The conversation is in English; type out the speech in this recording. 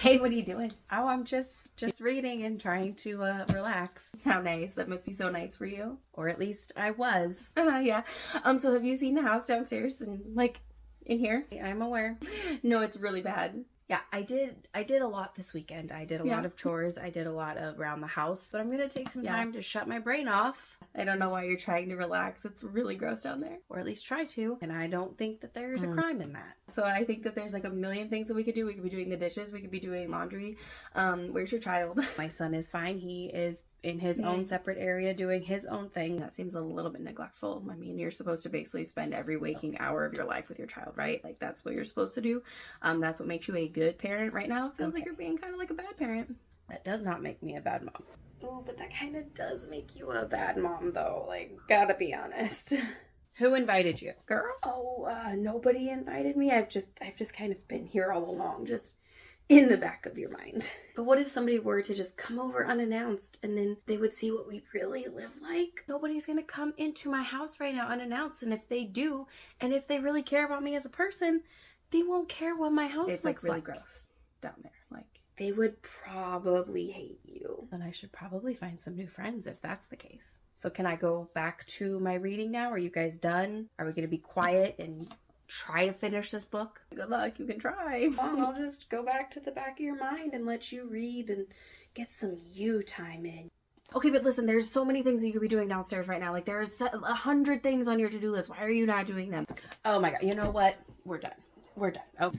Hey, what are you doing? Oh, I'm just reading and trying to relax. How nice. That must be so nice for you. Or at least I was. Yeah. So have you seen the house downstairs and like in here? I'm aware. No, it's really bad. Yeah, I did a lot this weekend. I did a lot of chores. I did a lot around the house. But I'm going to take some time to shut my brain off. I don't know why you're trying to relax. It's really gross down there. Or at least try to. And I don't think that there's a crime in that. So I think that there's like a million things that we could do. We could be doing the dishes. We could be doing laundry. Where's your child? My son is fine. He is in his own separate area doing his own thing. That seems a little bit neglectful. I mean, you're supposed to basically spend every waking hour of your life with your child, right? Like that's what you're supposed to do. That's what makes you a good parent. Right now it feels like you're being kind of like a bad parent. That does not make me a bad mom. Oh, but that kind of does make you a bad mom though. Like, gotta be honest. Who invited you? Girl? Oh, nobody invited me. I've just kind of been here all along, just in the back of your mind. But what if somebody were to just come over unannounced and then they would see what we really live like? Nobody's gonna come into my house right now unannounced, and if they do, and if they really care about me as a person, they won't care what my house looks like. It's like really gross down there. Like, they would probably hate you. Then I should probably find some new friends if that's the case. So can I go back to my reading now? Are you guys done? Are we gonna be quiet and try to finish this book? Good luck, you can try. I'll just go back to the back of your mind and let you read and get some you time in. Okay, but listen, there's so many things that you could be doing downstairs right now. Like there's 100 things on your to-do list. Why are you not doing them? Oh my God, you know what? We're done. We're done. Oh,